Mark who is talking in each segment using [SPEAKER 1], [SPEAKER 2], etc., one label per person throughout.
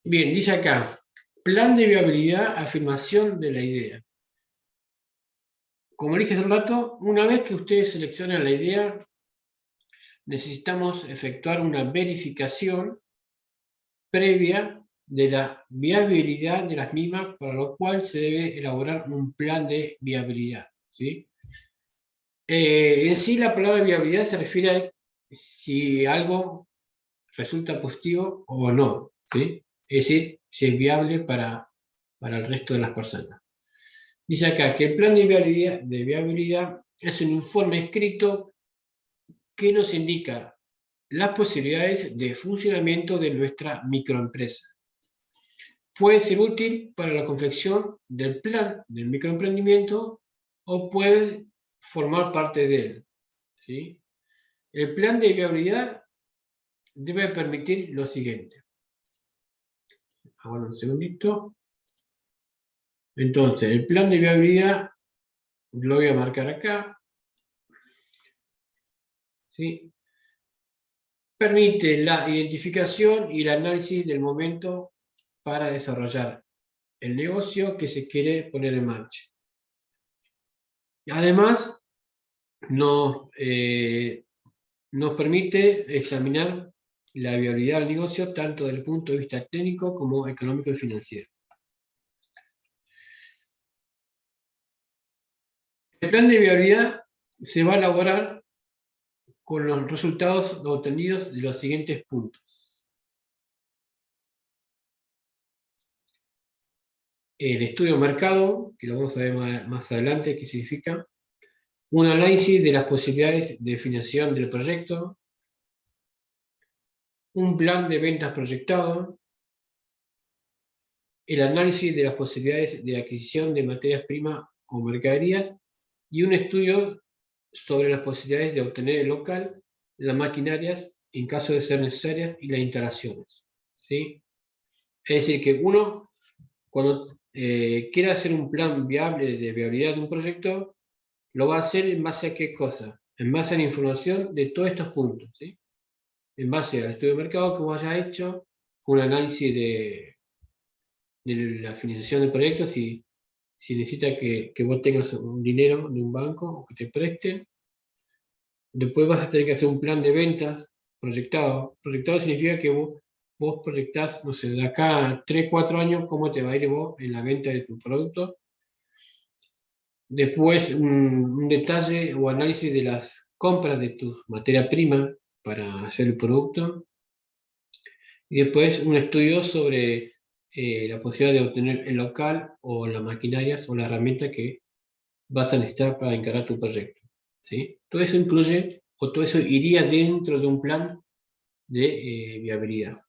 [SPEAKER 1] Bien, dice acá, plan de viabilidad, afirmación de la idea. Como dije hace un rato, una vez que ustedes seleccionan la idea, necesitamos efectuar una verificación previa de la viabilidad de las mismas, para lo cual se debe elaborar un plan de viabilidad, ¿sí? En sí, la palabra viabilidad se refiere a si algo resulta positivo o no, ¿sí? Es decir, si es viable para el resto de las personas. Dice acá que el plan de viabilidad es un informe escrito que nos indica las posibilidades de funcionamiento de nuestra microempresa. Puede ser útil para la confección del plan del microemprendimiento o puede formar parte de él, ¿sí? El plan de viabilidad debe permitir lo siguiente. Ahora un segundito. Entonces, el plan de viabilidad lo voy a marcar acá, ¿sí? Permite la identificación y el análisis del momento para desarrollar el negocio que se quiere poner en marcha. Además, nos permite examinar la viabilidad del negocio tanto desde el punto de vista técnico como económico y financiero. El plan de viabilidad se va a elaborar con los resultados obtenidos de los siguientes puntos. El estudio de mercado, que lo vamos a ver más adelante, qué significa. Un análisis de las posibilidades de financiación del proyecto. Un plan de ventas proyectado. El análisis de las posibilidades de adquisición de materias primas o mercaderías. Y un estudio sobre las posibilidades de obtener el local, las maquinarias, en caso de ser necesarias, y las instalaciones, ¿sí? Es decir, que uno, cuando quiere hacer un plan viable de viabilidad de un proyecto, lo va a hacer en base a qué cosa, en base a la información de todos estos puntos, ¿sí? En base al estudio de mercado que vos hayas hecho, un análisis de la financiación del proyecto, si necesita que vos tengas un dinero de un banco o que te presten. Después vas a tener que hacer un plan de ventas proyectado. Proyectado significa que vos proyectás, no sé, de acá a 3, 4 años, cómo te va a ir vos en la venta de tu producto. Después, un detalle o análisis de las compras de tu materia prima para hacer el producto. Y después, un estudio sobre la posibilidad de obtener el local o las maquinarias o la herramienta que vas a necesitar para encarar tu proyecto, ¿sí? Todo eso incluye, o todo eso iría dentro de un plan de viabilidad.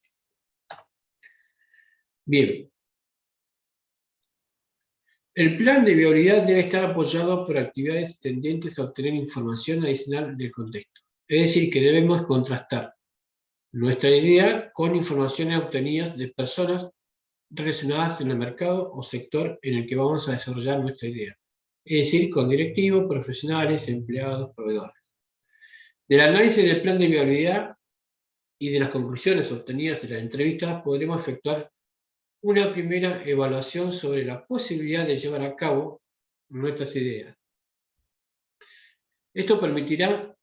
[SPEAKER 1] Bien. El plan de viabilidad debe estar apoyado por actividades tendentes a obtener información adicional del contexto. Es decir, que debemos contrastar nuestra idea con informaciones obtenidas de personas relacionadas en el mercado o sector en el que vamos a desarrollar nuestra idea. Es decir, con directivos, profesionales, empleados, proveedores. Del análisis del plan de viabilidad y de las conclusiones obtenidas de la entrevista, podremos efectuar una primera evaluación sobre la posibilidad de llevar a cabo nuestras ideas. Esto permitirá,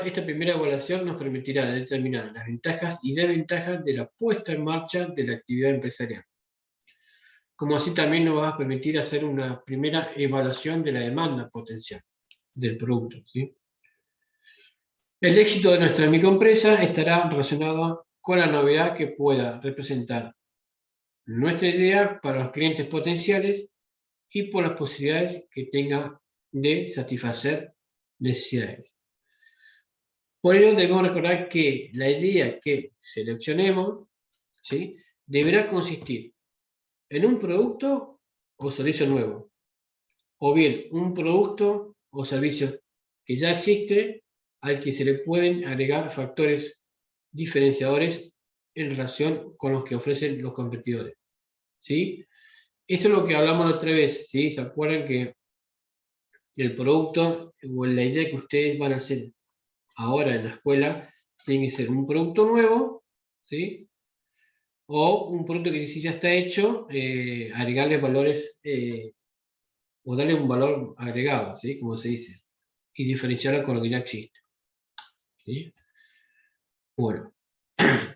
[SPEAKER 1] esta primera evaluación nos permitirá determinar las ventajas y desventajas de la puesta en marcha de la actividad empresarial. Como así también nos va a permitir hacer una primera evaluación de la demanda potencial del producto, ¿sí? El éxito de nuestra microempresa estará relacionado con la novedad que pueda representar nuestra idea para los clientes potenciales y por las posibilidades que tenga de satisfacer necesidades. Por ello debemos recordar que la idea que seleccionemos, ¿sí?, deberá consistir en un producto o servicio nuevo, o bien un producto o servicio que ya existe al que se le pueden agregar factores diferenciadores en relación con los que ofrecen los competidores, ¿sí? Eso es lo que hablamos la otra vez, ¿sí? ¿Se acuerdan que el producto o la idea que ustedes van a hacer ahora en la escuela tiene que ser un producto nuevo ¿sí? O un producto que sí ya está hecho, agregarle valores, o darle un valor agregado, ¿sí? Como se dice, y diferenciarlo con lo que ya existe, ¿sí? Bueno,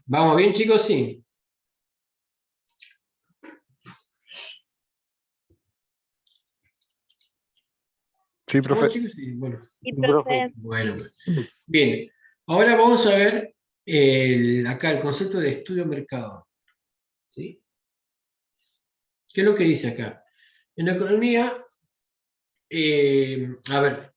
[SPEAKER 1] ¿vamos bien, chicos? Sí.
[SPEAKER 2] Sí,
[SPEAKER 1] ¿Vamos,
[SPEAKER 2] profe.
[SPEAKER 1] chicos? Sí, bueno.
[SPEAKER 3] Y
[SPEAKER 2] Profe.
[SPEAKER 3] profe,
[SPEAKER 1] Bueno, bien. Ahora vamos a ver acá el concepto de estudio mercado, ¿sí? ¿Qué es lo que dice acá? En la economía, a ver,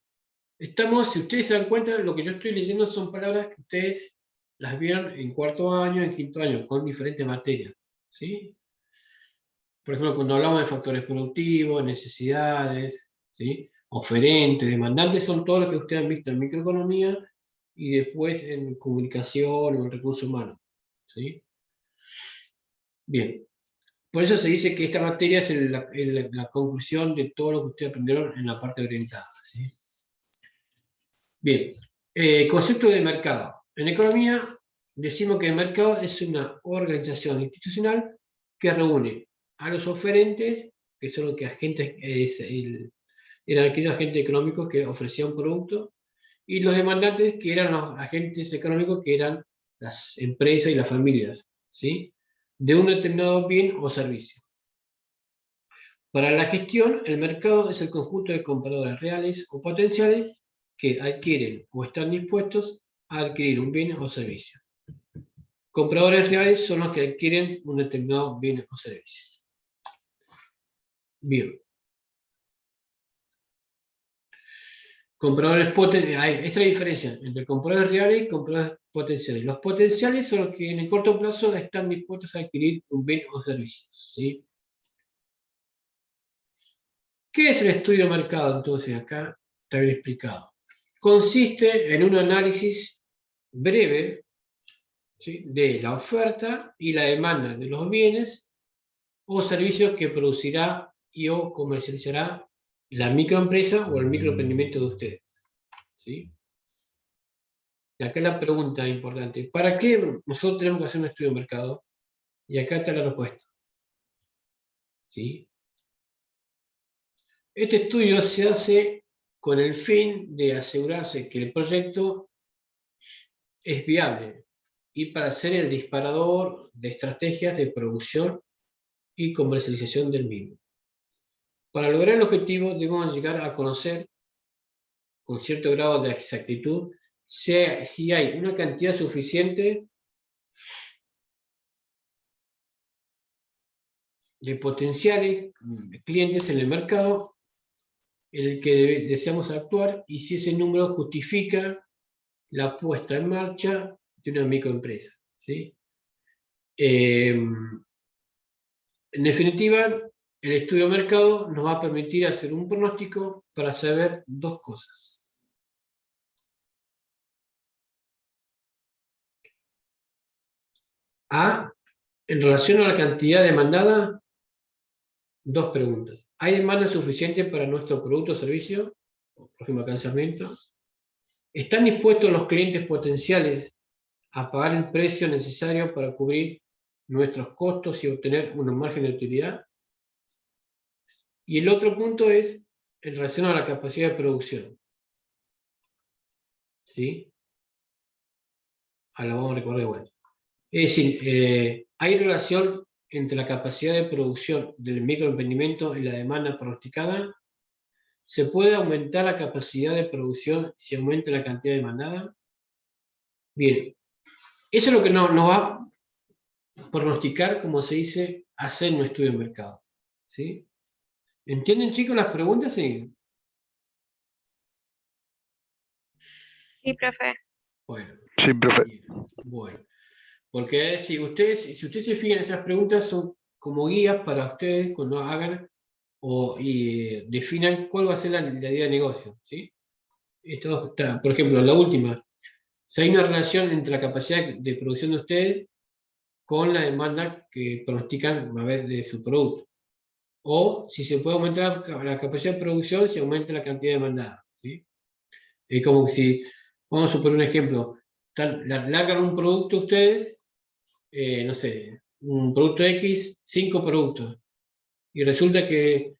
[SPEAKER 1] estamos, si ustedes se dan cuenta, lo que yo estoy leyendo son palabras que ustedes las vieron en cuarto año, en quinto año, con diferentes materias, ¿sí? Por ejemplo, cuando hablamos de factores productivos, necesidades, ¿sí? Oferentes, demandantes, son todos los que ustedes han visto en microeconomía y después en comunicación o en recursos humanos, ¿sí? Bien, por eso se dice que esta materia es la conclusión de todo lo que ustedes aprendieron en la parte orientada, ¿sí? Bien, concepto de mercado. En economía decimos que el mercado es una organización institucional que reúne a los oferentes, que son los que agentes, eran aquellos agentes económicos que ofrecían un producto, y los demandantes, que eran los agentes económicos, que eran las empresas y las familias, ¿sí? De un determinado bien o servicio. Para la gestión, el mercado es el conjunto de compradores reales o potenciales que adquieren o están dispuestos a adquirir un bien o servicio. Compradores reales son los que adquieren un determinado bien o servicio. Bien. Compradores potenciales, esa es la diferencia entre compradores reales y compradores potenciales. Los potenciales son los que en el corto plazo están dispuestos a adquirir un bien o servicio, ¿sí? ¿Qué es el estudio de mercado? Entonces, acá está bien explicado. Consiste en un análisis breve, ¿sí?, de la oferta y la demanda de los bienes o servicios que producirá y o comercializará la microempresa o el microemprendimiento de ustedes, ¿sí? Y acá la pregunta importante: ¿para qué nosotros tenemos que hacer un estudio de mercado? Y acá está la respuesta, ¿sí? Este estudio se hace con el fin de asegurarse que el proyecto es viable y para ser el disparador de estrategias de producción y comercialización del mismo. Para lograr el objetivo debemos llegar a conocer con cierto grado de exactitud si hay una cantidad suficiente de potenciales clientes en el mercado en el que deseamos actuar y si ese número justifica la puesta en marcha de una microempresa, ¿sí? En definitiva, el estudio de mercado nos va a permitir hacer un pronóstico para saber dos cosas. A, en relación a la cantidad demandada, dos preguntas. ¿Hay demanda suficiente para nuestro producto o servicio? Por ejemplo, alcanzamiento. ¿Están dispuestos los clientes potenciales a pagar el precio necesario para cubrir nuestros costos y obtener una margen de utilidad? Y el otro punto es en relación a la capacidad de producción, ¿sí? Ahora vamos a recordar igual. Es decir, hay relación entre la capacidad de producción del microemprendimiento y la demanda pronosticada. ¿Se puede aumentar la capacidad de producción si aumenta la cantidad demandada? Bien, eso es lo que nos va a pronosticar, como se dice, hacer un estudio de mercado, ¿sí? ¿Entienden, chicos, las preguntas? Sí.
[SPEAKER 3] sí, profe.
[SPEAKER 1] Bueno,
[SPEAKER 2] Sí, profe.
[SPEAKER 1] bien. Bueno, porque si ustedes se fijan, esas preguntas son como guías para ustedes cuando hagan y definan cuál va a ser la idea de negocio, ¿sí? Esto está, por ejemplo, la última. Si hay una relación entre la capacidad de producción de ustedes con la demanda que pronostican a ver de su producto. O si se puede aumentar la capacidad de producción si aumenta la cantidad demandada, ¿sí? Es como que si, vamos a suponer un ejemplo, largan un producto ustedes no sé, un producto X, 5 productos. Y resulta que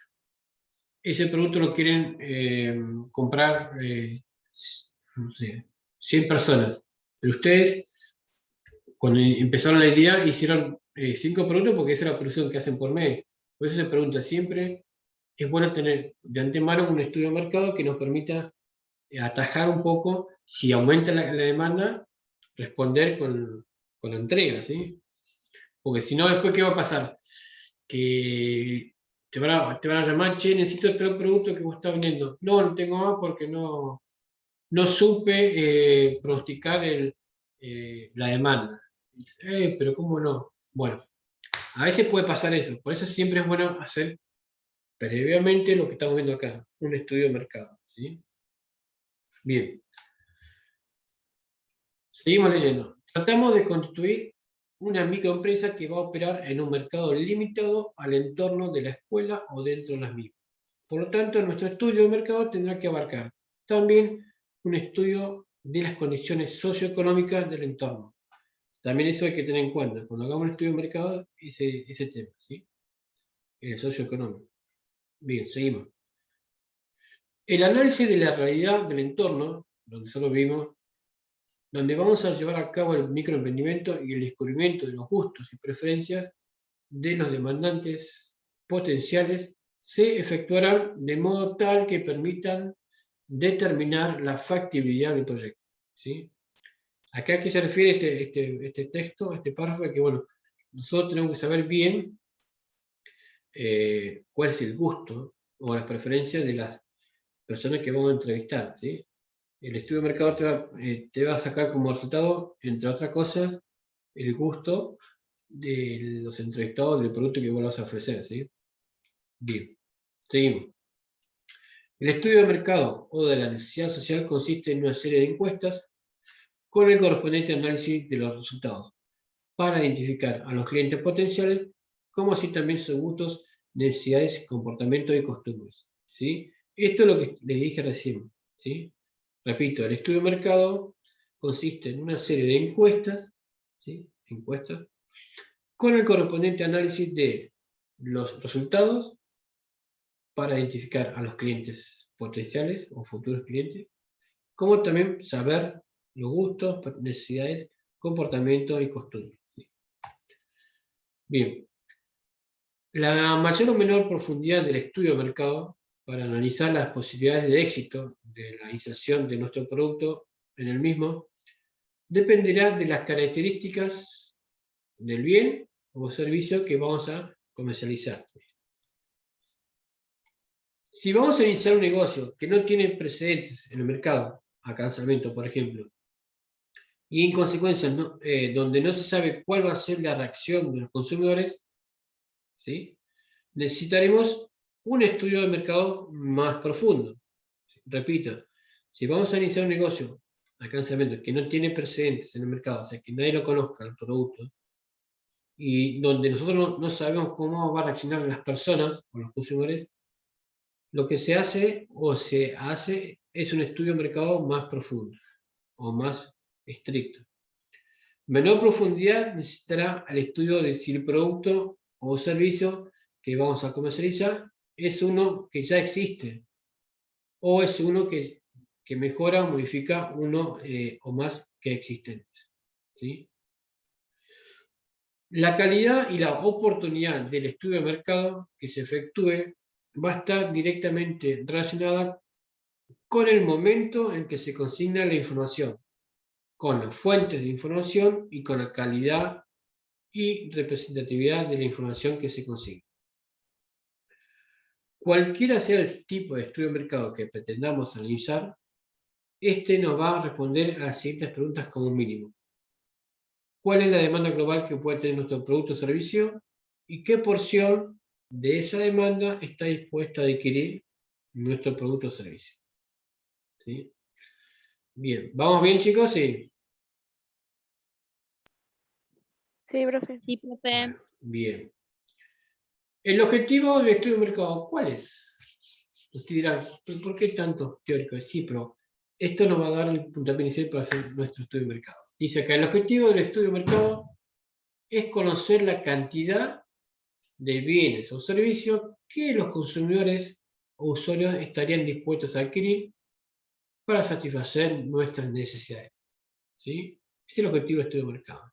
[SPEAKER 1] ese producto lo quieren comprar, no sé, 100 personas. Pero ustedes, cuando empezaron la idea, hicieron 5 productos porque esa es la producción que hacen por mes. Por eso se pregunta siempre, es bueno tener de antemano un estudio de mercado que nos permita atajar un poco, si aumenta la demanda, responder con la entrega, ¿sí? Porque si no, después, ¿qué va a pasar? Que te van a llamar, che, necesito otro producto que vos estás vendiendo. No, no tengo más porque no supe pronosticar la demanda. Pero ¿cómo no? Bueno, a veces puede pasar eso. Por eso siempre es bueno hacer previamente lo que estamos viendo acá, un estudio de mercado, ¿sí? Bien. Seguimos leyendo. Tratamos de constituir una microempresa que va a operar en un mercado limitado al entorno de la escuela o dentro de las mismas. Por lo tanto, nuestro estudio de mercado tendrá que abarcar también un estudio de las condiciones socioeconómicas del entorno. También eso hay que tener en cuenta. Cuando hagamos un estudio de mercado, ese tema, ¿sí? El socioeconómico. Bien, seguimos. El análisis de la realidad del entorno, donde solo vimos, donde vamos a llevar a cabo el microemprendimiento y el descubrimiento de los gustos y preferencias de los demandantes potenciales, se efectuarán de modo tal que permitan determinar la factibilidad del proyecto, ¿sí? Acá a qué se refiere este texto, este párrafo, que bueno, nosotros tenemos que saber bien cuál es el gusto o las preferencias de las personas que vamos a entrevistar, ¿sí? El estudio de mercado te va a sacar como resultado, entre otras cosas, el gusto de los entrevistados del producto que vos vas a ofrecer, ¿sí? Bien, seguimos. El estudio de mercado o de la necesidad social consiste en una serie de encuestas con el correspondiente análisis de los resultados para identificar a los clientes potenciales, como así también sus gustos, necesidades, comportamientos y costumbres, ¿sí? Esto es lo que les dije recién, ¿sí? Repito, el estudio de mercado consiste en una serie de encuestas, ¿sí? Encuestas, con el correspondiente análisis de los resultados para identificar a los clientes potenciales o futuros clientes, como también saber los gustos, necesidades, comportamientos y costumbres, ¿sí? Bien, la mayor o menor profundidad del estudio de mercado para analizar las posibilidades de éxito de la inserción de nuestro producto en el mismo dependerá de las características del bien o servicio que vamos a comercializar. Si vamos a iniciar un negocio que no tiene precedentes en el mercado, acá en Sarmiento, por ejemplo, y en consecuencia donde no se sabe cuál va a ser la reacción de los consumidores, ¿sí? Necesitaremos un estudio de mercado más profundo. Repito, si vamos a iniciar un negocio acá en Sarmiento que no tiene precedentes en el mercado, o sea, que nadie lo conozca el producto, y donde nosotros no sabemos cómo va a reaccionar las personas o los consumidores, lo que se hace es un estudio de mercado más profundo o más estricto. Menor profundidad necesitará el estudio de si el producto o servicio que vamos a comercializar es uno que ya existe o es uno que mejora o modifica uno o más que existentes, ¿sí? La calidad y la oportunidad del estudio de mercado que se efectúe va a estar directamente relacionada con el momento en que se consigna la información, con las fuentes de información y con la calidad y representatividad de la información que se consigue. Cualquiera sea el tipo de estudio de mercado que pretendamos analizar, este nos va a responder a las siguientes preguntas como mínimo. ¿Cuál es la demanda global que puede tener nuestro producto o servicio? ¿Y qué porción de esa demanda está dispuesta a adquirir nuestro producto o servicio? ¿Sí? Bien, ¿vamos bien, chicos? Sí.
[SPEAKER 3] Sí, profe.
[SPEAKER 2] Sí, profe.
[SPEAKER 1] Bueno, bien. El objetivo del estudio de mercado, ¿cuál es? Ustedes dirán, ¿por qué tanto teórico? Sí, pero esto nos va a dar el puntapié inicial para hacer nuestro estudio de mercado. Dice acá, el objetivo del estudio de mercado es conocer la cantidad de bienes o servicios que los consumidores o usuarios estarían dispuestos a adquirir para satisfacer nuestras necesidades. ¿Sí? Ese es el objetivo del estudio de mercado.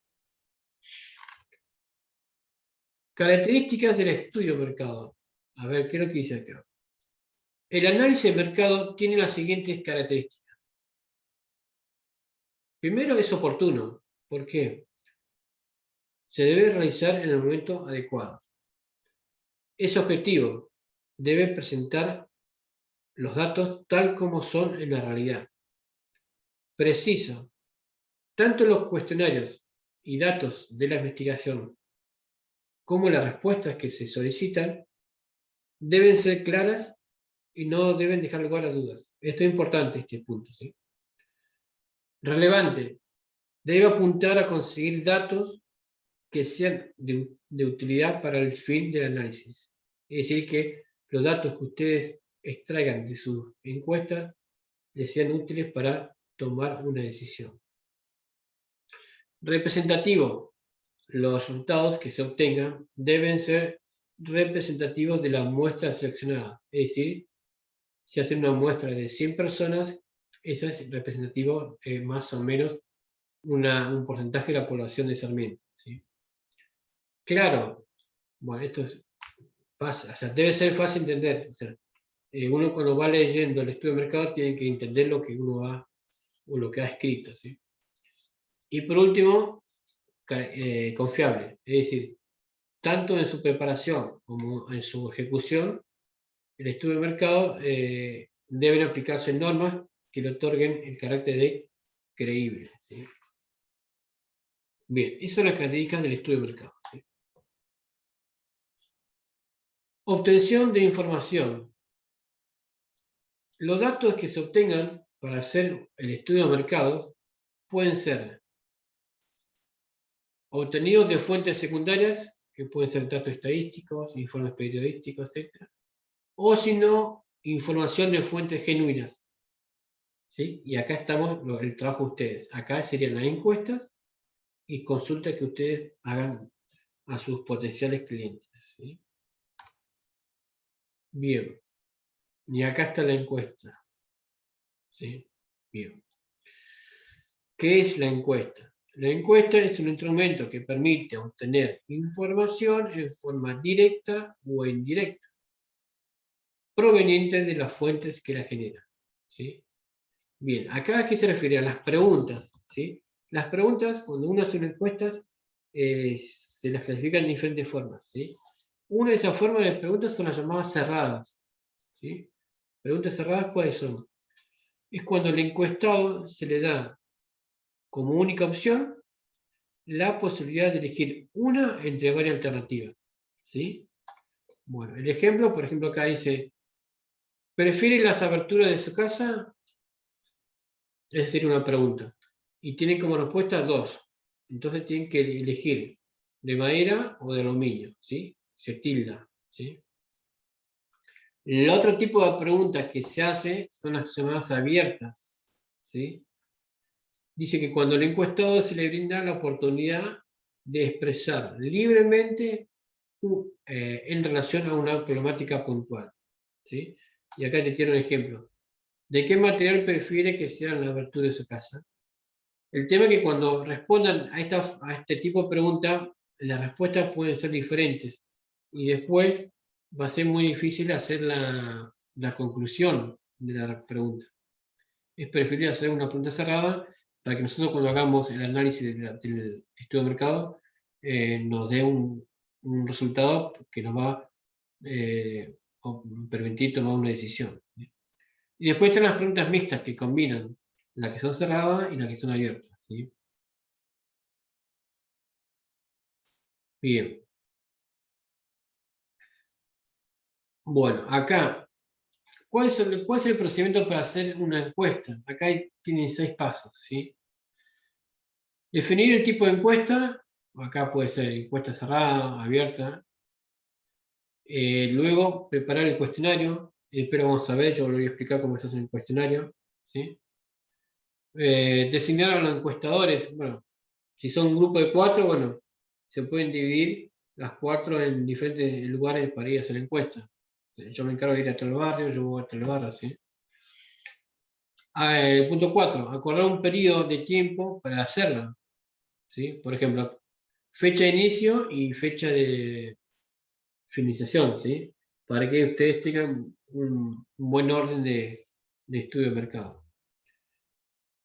[SPEAKER 1] Características del estudio de mercado. A ver, ¿qué es lo que dice acá? El análisis de mercado tiene las siguientes características. Primero, es oportuno. ¿Por qué? Se debe realizar en el momento adecuado. Es objetivo. Debe presentar los datos tal como son en la realidad. Preciso. Tanto los cuestionarios y datos de la investigación como las respuestas que se solicitan deben ser claras y no deben dejar lugar a dudas. Esto es importante, este punto, ¿sí? Relevante. Debe apuntar a conseguir datos que sean de utilidad para el fin del análisis. Es decir, que los datos que ustedes extraigan de sus encuestas les sean útiles para tomar una decisión. Representativo. Los resultados que se obtengan deben ser representativos de la muestra seleccionada. Es decir, si hacen una muestra de 100 personas, eso es representativo más o menos un porcentaje de la población de Sarmiento. ¿Sí? Claro, bueno, esto es fácil, o sea, debe ser fácil entender. O sea, uno cuando va leyendo el estudio de mercado tiene que entender lo que uno va o lo que ha escrito. ¿Sí? Y por último, confiable, es decir, tanto en su preparación como en su ejecución, el estudio de mercado deben aplicarse normas que le otorguen el carácter de creíble. ¿Sí? Bien, esas son las características del estudio de mercado. ¿Sí? Obtención de información. Los datos que se obtengan para hacer el estudio de mercados pueden ser obtenidos de fuentes secundarias, que pueden ser datos estadísticos, informes periodísticos, etc. O si no, información de fuentes genuinas. ¿Sí? Y acá estamos el trabajo de ustedes. Acá serían las encuestas y consultas que ustedes hagan a sus potenciales clientes. ¿Sí? Bien. Y acá está la encuesta. ¿Sí? Bien. ¿Qué es la encuesta? La encuesta es un instrumento que permite obtener información en forma directa o indirecta, proveniente de las fuentes que la generan. ¿Sí? Bien, acá a qué se refiere, a las preguntas. ¿Sí? Las preguntas, cuando uno hace una encuesta, se las clasifican de diferentes formas. ¿Sí? Una de esas formas de preguntas son las llamadas cerradas. ¿Sí? Preguntas cerradas, ¿cuáles son? Es cuando al encuestado se le da como única opción la posibilidad de elegir una entre varias alternativas. ¿Sí? Bueno, el ejemplo, por ejemplo, acá dice, ¿prefiere las aberturas de su casa? Es decir, una pregunta. Y tienen como respuesta dos. Entonces tienen que elegir de madera o de aluminio. ¿Sí? Se tilda. ¿Sí? El otro tipo de preguntas que se hace son las llamadas abiertas. ¿Sí? Dice que cuando al encuestado se le brinda la oportunidad de expresar libremente en relación a una problemática puntual. ¿Sí? Y acá te quiero un ejemplo. ¿De qué material prefiere que sea la abertura de su casa? El tema es que cuando respondan a este tipo de preguntas, las respuestas pueden ser diferentes. Y después va a ser muy difícil hacer la conclusión de la pregunta. Es preferible hacer una pregunta cerrada para que nosotros cuando hagamos el análisis del estudio de mercado nos dé un resultado que nos va a permitir tomar una decisión. Y después están las preguntas mixtas que combinan las que son cerradas y las que son abiertas. ¿Sí? Bien. Bueno, acá, ¿cuál es el procedimiento para hacer una encuesta? Acá tienen 6 pasos. ¿Sí? Definir el tipo de encuesta. Acá puede ser encuesta cerrada, abierta. Luego, preparar el cuestionario. Pero vamos a ver, yo lo voy a explicar cómo se hace un cuestionario. ¿Sí? Designar a los encuestadores. Bueno, si son un grupo de 4, bueno, se pueden dividir las 4 en diferentes lugares para ir a hacer encuestas. Yo me encargo de ir a tal barrio, yo voy a tal barrio, ¿sí? El punto 4, acordar un periodo de tiempo para hacerla, ¿sí? Por ejemplo, fecha de inicio y fecha de finalización, ¿sí? Para que ustedes tengan un buen orden de estudio de mercado.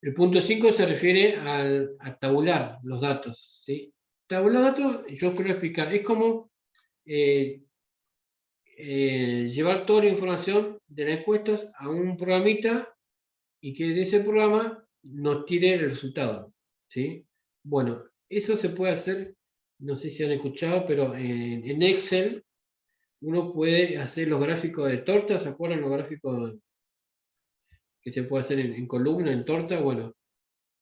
[SPEAKER 1] El punto 5 se refiere a tabular los datos, ¿sí? Tabular datos, yo quiero explicar, es como llevar toda la información de las encuestas a un programita y que de ese programa nos tire el resultado, ¿sí? Bueno, eso se puede hacer, no sé si han escuchado, pero en Excel uno puede hacer los gráficos de torta, ¿se acuerdan los gráficos que se puede hacer en columna, en torta? Bueno,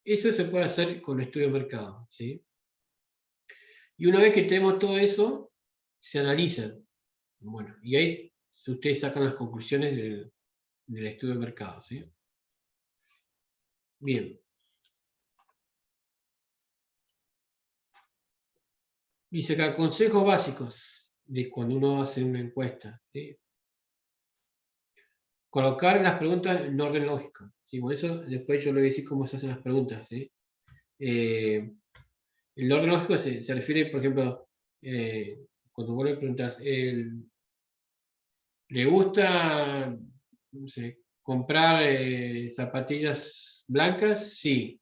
[SPEAKER 1] eso se puede hacer con estudio de mercado, ¿sí? Y una vez que tenemos todo eso, se analizan. Bueno, y ahí ustedes sacan las conclusiones del estudio de mercado, ¿sí? Bien. Dice acá, consejos básicos de cuando uno hace una encuesta, ¿sí? Colocar las preguntas en orden lógico, ¿sí? Por eso después yo le voy a decir cómo se hacen las preguntas, ¿sí? El orden lógico se refiere, por ejemplo, cuando vos le preguntas, ¿le gusta, no sé, comprar zapatillas blancas? Sí.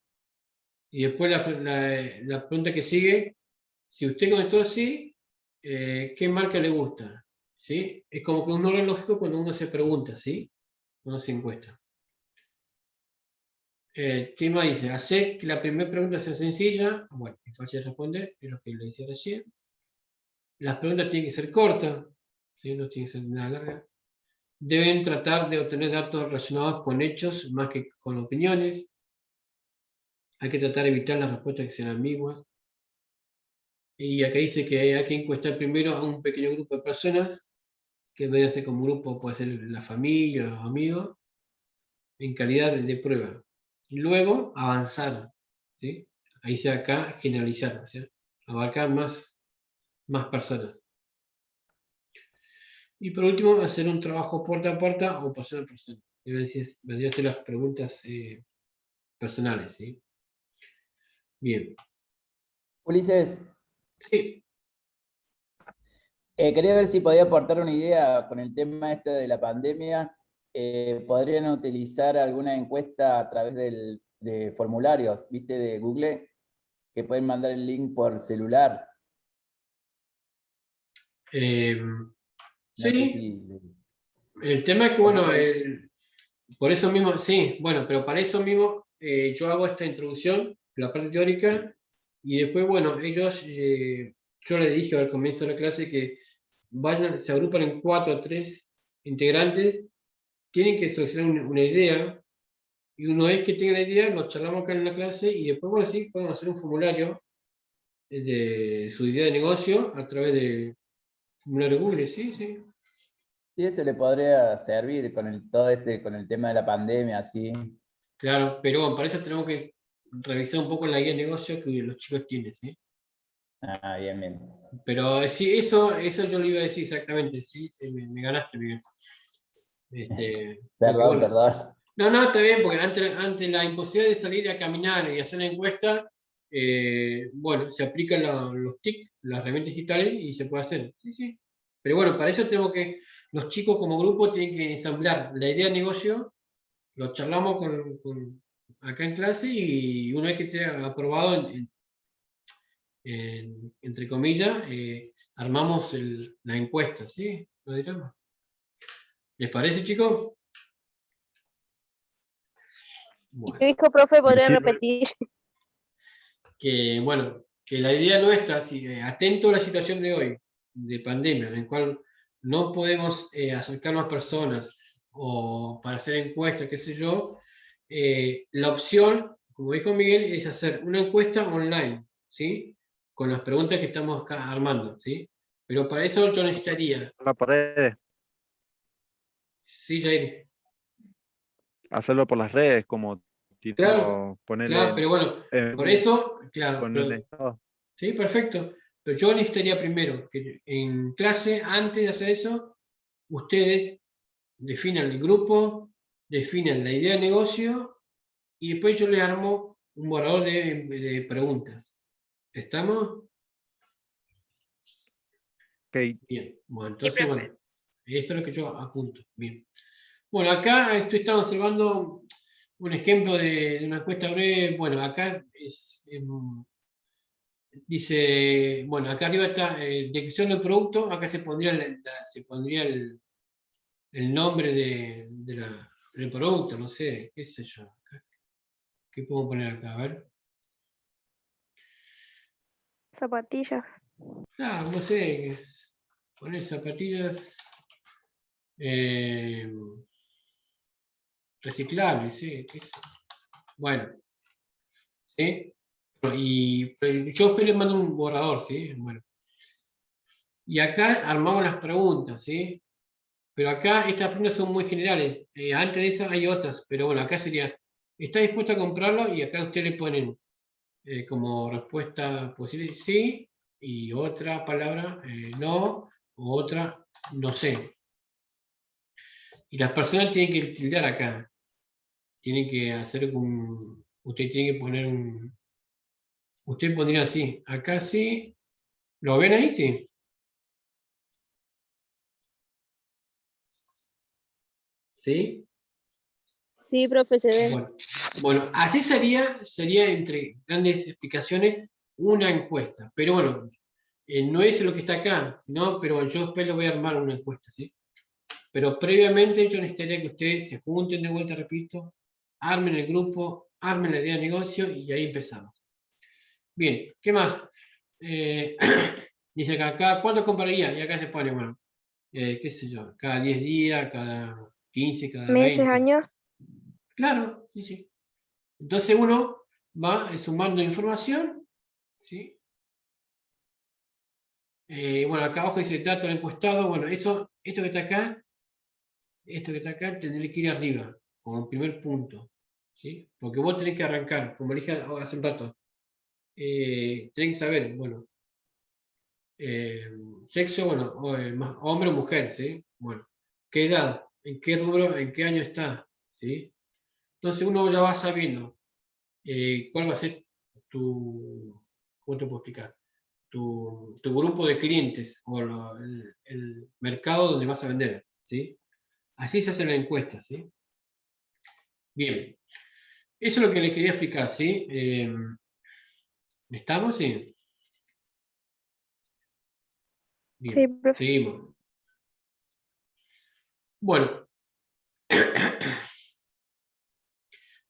[SPEAKER 1] Y después la pregunta que sigue, si usted contestó sí, ¿qué marca le gusta? ¿Sí? Es como que un orden lógico cuando uno se pregunta, ¿sí? Uno se encuesta. ¿Qué más dice? Hacer que la primera pregunta sea sencilla. Bueno, es fácil de responder, es lo que le decía recién. Las preguntas tienen que ser cortas, ¿sí? No tienen que ser nada largas. Deben tratar de obtener datos relacionados con hechos más que con opiniones. Hay que tratar de evitar las respuestas que sean ambiguas. Y acá dice que hay que encuestar primero a un pequeño grupo de personas, que debe ser como grupo, puede ser la familia, los amigos, en calidad de prueba. Y luego avanzar, ¿sí? Ahí se acá generalizar, ¿sí? Abarcar más personas. Y por último, hacer un trabajo puerta a puerta o persona a persona. Vendría a ser las preguntas personales, ¿sí? Bien.
[SPEAKER 2] Ulises,
[SPEAKER 1] Sí.
[SPEAKER 2] quería ver si podía aportar una idea con el tema este de la pandemia. ¿Podrían utilizar alguna encuesta a través de formularios, viste, de Google, que pueden mandar el link por celular? No sé
[SPEAKER 1] Sí.
[SPEAKER 2] si...
[SPEAKER 1] El tema es que, bueno, por eso mismo, sí, bueno, pero para eso mismo yo hago esta introducción, la parte teórica, y después, bueno, ellos, yo les dije al comienzo de la clase que se agrupan en 4 o 3 integrantes, tienen que seleccionar una idea, y una vez que tengan la idea, lo charlamos acá en la clase, y después, bueno, sí, podemos hacer un formulario de su idea de negocio a través de formulario Google, sí, sí.
[SPEAKER 2] Sí, eso le podría servir con con el tema de la pandemia, así.
[SPEAKER 1] Claro, pero bueno, para eso tenemos que revisar un poco la guía de negocio que los chicos tienen, ¿sí?
[SPEAKER 2] Ah, bien, bien.
[SPEAKER 1] Pero sí, eso yo le iba a decir exactamente, sí, me ganaste, Miguel. Porque
[SPEAKER 2] Perdón,
[SPEAKER 1] bueno,
[SPEAKER 2] perdón.
[SPEAKER 1] no, está bien, porque ante la imposibilidad de salir a caminar y hacer una encuesta, bueno, se aplican los TIC, las herramientas digitales, y se puede hacer. Sí, sí. Pero bueno, para eso tenemos los chicos como grupo tienen que ensamblar la idea de negocio, lo charlamos acá en clase, y una vez que esté aprobado, entre comillas, armamos la encuesta, ¿sí? ¿Lo diremos? ¿Les parece, chicos? Bueno,
[SPEAKER 3] ¿Qué dijo, profe?
[SPEAKER 4] Me
[SPEAKER 3] ¿Podría
[SPEAKER 4] sirve.
[SPEAKER 3] repetir?
[SPEAKER 1] que la idea nuestra, si, atento a la situación de hoy, de pandemia, en la cual no podemos acercar más personas o para hacer encuestas, qué sé yo, la opción, como dijo Miguel, es hacer una encuesta online, ¿sí? Con las preguntas que estamos acá armando, ¿sí? Pero para eso yo necesitaría,
[SPEAKER 4] La pared,
[SPEAKER 1] ¿sí, Jair?
[SPEAKER 4] hacerlo por las redes, como
[SPEAKER 1] Claro,
[SPEAKER 4] tipo
[SPEAKER 1] claro,
[SPEAKER 4] ponerle
[SPEAKER 1] pero bueno, por
[SPEAKER 4] en,
[SPEAKER 1] eso, claro,
[SPEAKER 4] ponerle
[SPEAKER 1] pero,
[SPEAKER 4] estado.
[SPEAKER 1] sí, perfecto. Pero yo necesitaría primero que en clase, antes de hacer eso, ustedes definan el grupo, definan la idea de negocio y después yo les armo un borrador de preguntas. ¿Estamos?
[SPEAKER 4] Ok,
[SPEAKER 1] Bien. Bueno,
[SPEAKER 3] Sí,
[SPEAKER 1] entonces,
[SPEAKER 3] profe.
[SPEAKER 1] bueno, eso es lo que yo apunto. Bien. Bueno, acá estamos observando un ejemplo de una encuesta breve. Bueno, acá dice, bueno, acá arriba está descripción del producto, acá se pondría, el nombre del producto, no sé, qué sé yo. ¿Qué puedo poner acá? A ver.
[SPEAKER 3] Zapatillas.
[SPEAKER 1] Ah, no sé, poner zapatillas eh, reciclables, sí. Bueno, ¿sí? Bueno, y yo después les mando un borrador, ¿sí? Bueno. Y acá armamos las preguntas, ¿sí? Pero acá estas preguntas son muy generales. Antes de eso hay otras, pero bueno, acá sería, ¿está dispuesto a comprarlo? Y acá ustedes le ponen como respuesta posible, sí, y otra palabra, no, o otra, no sé. Y las personas tienen que tildar acá. Tienen que hacer un, usted tiene que poner un, usted pondría así, acá sí, ¿lo ven ahí? Sí. ¿Sí?
[SPEAKER 5] Sí, profe, se ve.
[SPEAKER 1] Bueno, así sería entre grandes explicaciones una encuesta. Pero bueno, no es lo que está acá, ¿no? Pero yo después lo voy a armar una encuesta, ¿sí? Pero previamente yo necesitaría que ustedes se junten de vuelta, repito, armen el grupo, armen la idea de negocio y ahí empezamos. Bien, ¿qué más? Dice acá, ¿cuánto compraría? Y acá se pone, bueno, qué sé yo, cada 10 días, cada 15, cada
[SPEAKER 3] Meses,
[SPEAKER 1] 20.
[SPEAKER 3] años.
[SPEAKER 1] Claro, sí, sí. Entonces uno va sumando información, ¿sí? Bueno, acá abajo dice dato del encuestado. Bueno, esto que está acá, tendré que ir arriba, como primer punto, ¿sí? Porque vos tenés que arrancar, como dije hace un rato, tenés que saber, bueno, eh, sexo, bueno, hombre o mujer, ¿sí? Bueno, qué edad, en qué rubro, en qué año está, ¿sí? Entonces uno ya va sabiendo cuál va a ser ¿cómo te puedo explicar? Tu grupo de clientes o el mercado donde vas a vender, ¿sí? Así se hace la encuesta, ¿sí? Bien, esto es lo que les quería explicar, ¿sí? ¿Estamos? Sí.
[SPEAKER 3] Sí,
[SPEAKER 1] Bien,
[SPEAKER 3] profe.
[SPEAKER 1] seguimos. Bueno,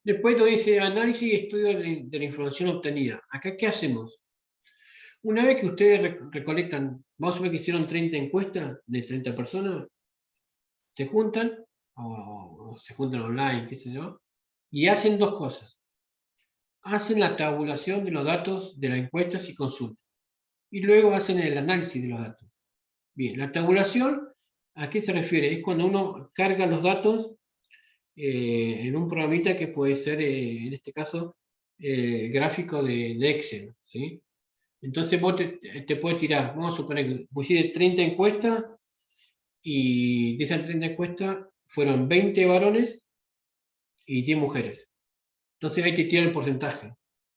[SPEAKER 1] después lo dice análisis y estudio de la información obtenida. Acá, ¿qué hacemos? Una vez que ustedes recolectan, vamos a ver que hicieron 30 encuestas de 30 personas, se juntan, o se juntan online, qué sé yo, y hacen dos cosas. Hacen la tabulación de los datos de las encuestas y consultas, y luego hacen el análisis de los datos. Bien, la tabulación, ¿a qué se refiere? Es cuando uno carga los datos en un programita que puede ser, en este caso, gráfico de Excel, ¿sí? Entonces vos te puedes tirar, vamos a suponer que pusiste 30 encuestas y de esas 30 encuestas fueron 20 varones y 10 mujeres. Entonces ahí te tira el porcentaje,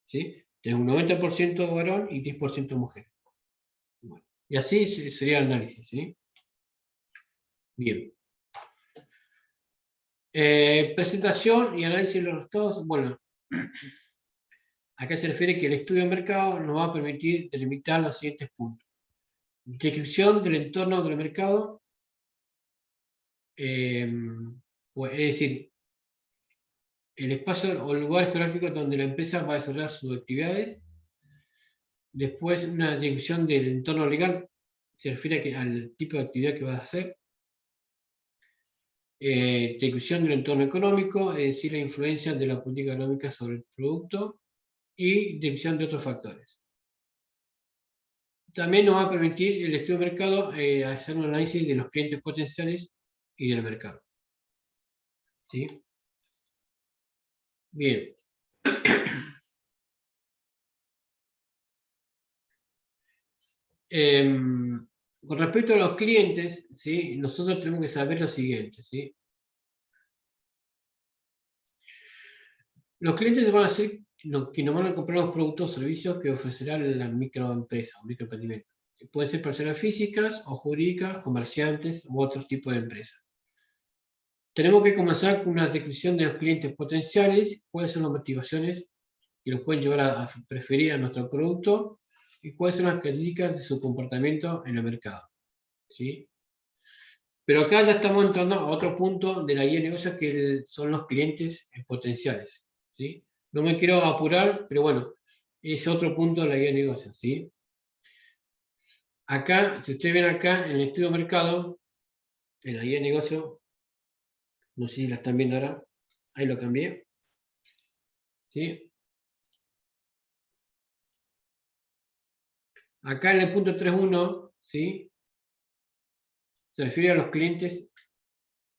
[SPEAKER 1] ¿sí? Tienes un 90% varón y 10% mujer. Bueno, y así sería el análisis, ¿sí? Bien. Presentación y análisis de los resultados. Bueno, acá se refiere que el estudio de mercado nos va a permitir delimitar los siguientes puntos. Descripción del entorno del mercado, pues, es decir, el espacio o lugar geográfico donde la empresa va a desarrollar sus actividades. Después, una descripción del entorno legal, se refiere al tipo de actividad que vas a hacer. Descripción del entorno económico, es decir, la influencia de la política económica sobre el producto. Y descripción de otros factores. También nos va a permitir el estudio de mercado hacer un análisis de los clientes potenciales y del mercado. ¿Sí? Bien. Con respecto a los clientes, ¿sí? Nosotros tenemos que saber lo siguiente, ¿sí? Los clientes van a ser los que nos van a comprar los productos o servicios que ofrecerá la microempresa o microemprendimiento. Pueden ser personas físicas o jurídicas, comerciantes u otros tipos de empresas. Tenemos que comenzar con una descripción de los clientes potenciales, cuáles son las motivaciones que los pueden llevar a preferir a nuestro producto y cuáles son las características de su comportamiento en el mercado, ¿sí? Pero acá ya estamos entrando a otro punto de la guía de negocios que son los clientes potenciales, ¿sí? No me quiero apurar, pero bueno, es otro punto de la guía de negocios, ¿sí? Acá, si ustedes ven acá en el estudio de mercado, en la guía de negocio, no sé si la están viendo ahora, ahí lo cambié, ¿sí? Acá en el punto 3.1, ¿sí? Se refiere a los clientes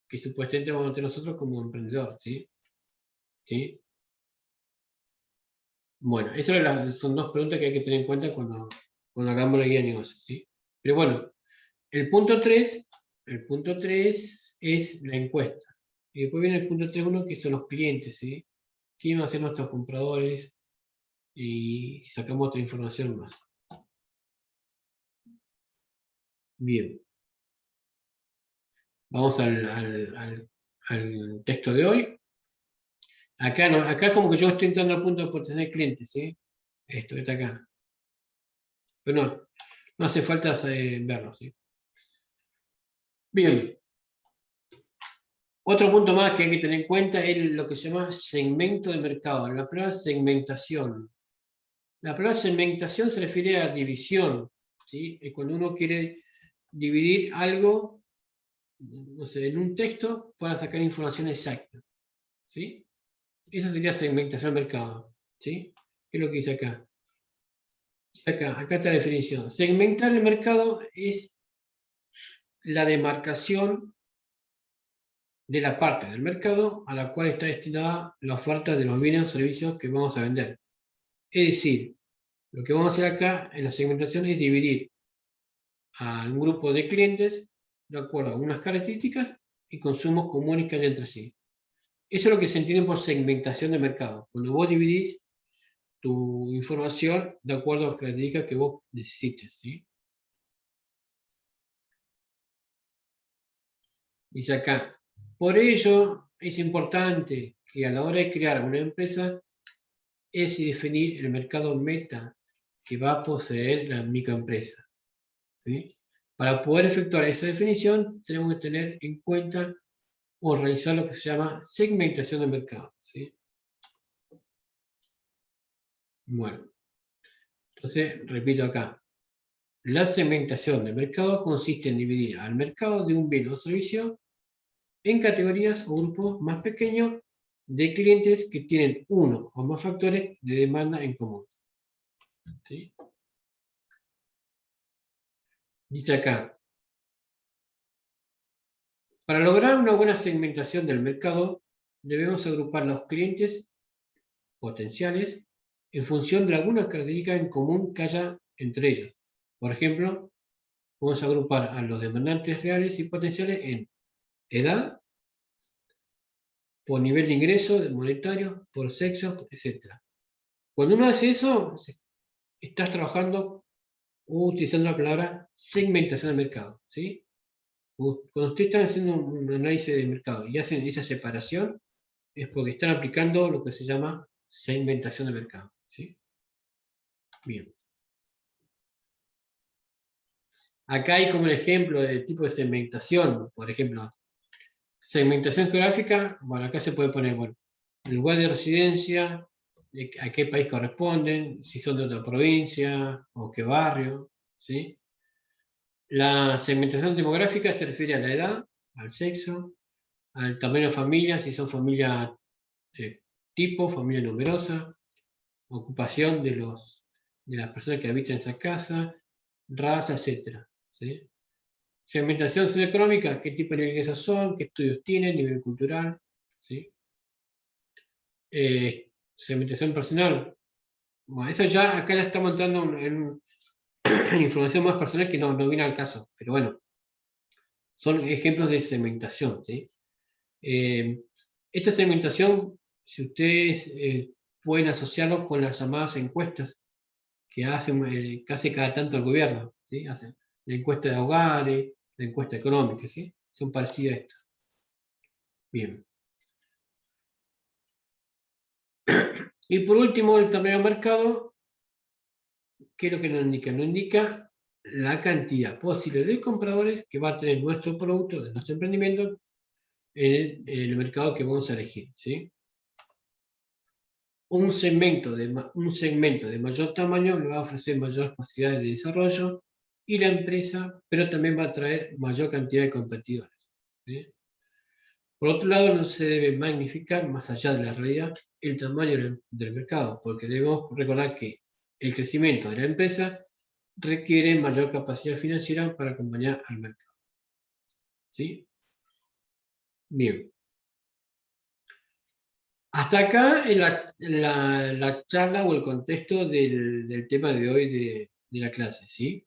[SPEAKER 1] que supuestamente vamos a tener nosotros como emprendedor, ¿sí? ¿Sí? Bueno, esas son dos preguntas que hay que tener en cuenta cuando hagamos la guía de negocios, ¿sí? Pero bueno, el punto 3 es la encuesta. Y después viene el punto 3.1 que son los clientes, ¿sí? ¿Quién van a ser nuestros compradores? Y sacamos otra información más. Bien. Vamos al texto de hoy. Acá, no, acá como que yo estoy entrando al punto de potenciar clientes, ¿sí? Esto está acá. Pero no hace falta verlo, ¿sí? Bien. Otro punto más que hay que tener en cuenta es lo que se llama segmento de mercado. La palabra segmentación. La palabra segmentación se refiere a división, ¿sí? Es cuando uno quiere dividir algo, no sé, en un texto para sacar información exacta, ¿sí? Esa sería segmentación de mercado, ¿sí? ¿Qué es lo que dice acá? Acá está la definición. Segmentar el mercado es la demarcación de la parte del mercado a la cual está destinada la oferta de los bienes o servicios que vamos a vender. Es decir, lo que vamos a hacer acá en la segmentación es dividir a un grupo de clientes de acuerdo a algunas características y consumos comunes que hay entre sí. Eso es lo que se entiende por segmentación de mercado. Cuando vos dividís tu información de acuerdo a las características que vos necesites, ¿sí? Dice acá, por ello es importante que a la hora de crear una empresa es definir el mercado meta que va a poseer la microempresa, ¿sí? Para poder efectuar esa definición tenemos que tener en cuenta o realizar lo que se llama segmentación de mercado, ¿sí? Bueno, entonces repito acá. La segmentación de mercado consiste en dividir al mercado de un bien o servicio en categorías o grupos más pequeños de clientes que tienen uno o más factores de demanda en común, ¿sí? Dice acá, para lograr una buena segmentación del mercado, debemos agrupar los clientes potenciales en función de alguna característica en común que haya entre ellos. Por ejemplo, vamos a agrupar a los demandantes reales y potenciales en edad, por nivel de ingreso monetario, por sexo, etc. Cuando uno hace eso, estás trabajando o utilizando la palabra segmentación de mercado, ¿sí? Cuando ustedes están haciendo un análisis de mercado y hacen esa separación, es porque están aplicando lo que se llama segmentación de mercado, ¿sí? Bien. Acá hay como un ejemplo de tipo de segmentación, por ejemplo, segmentación geográfica, bueno, acá se puede poner, bueno, el lugar de residencia, a qué país corresponden, si son de otra provincia o qué barrio, ¿sí? La segmentación demográfica se refiere a la edad, al sexo, al tamaño de familia, si son familia tipo, familia numerosa, ocupación de las personas que habitan esa casa, raza, etc. ¿Sí? Segmentación socioeconómica, qué tipo de ingresos son, qué estudios tienen, nivel cultural, ¿sí? Segmentación personal, bueno, eso ya, acá ya estamos entrando información más personal que no viene al caso, pero bueno, son ejemplos de segmentación, ¿sí? Esta segmentación, si ustedes pueden asociarlo con las llamadas encuestas que hace cada tanto el gobierno, ¿sí? Hacen la encuesta de hogares, la encuesta económica, ¿sí? Son parecidas a estas. Bien. Y por último, el tamaño de mercado, ¿qué es lo que nos indica? Nos indica la cantidad posible de compradores que va a tener nuestro producto, de nuestro emprendimiento, en el mercado que vamos a elegir, ¿sí? Un segmento de mayor tamaño le va a ofrecer mayores posibilidades de desarrollo y la empresa, pero también va a traer mayor cantidad de competidores, ¿sí? Por otro lado, no se debe magnificar, más allá de la realidad, el tamaño del mercado, porque debemos recordar que el crecimiento de la empresa requiere mayor capacidad financiera para acompañar al mercado. ¿Sí? Bien. Hasta acá en la charla o el contexto del tema de hoy de la clase, ¿sí?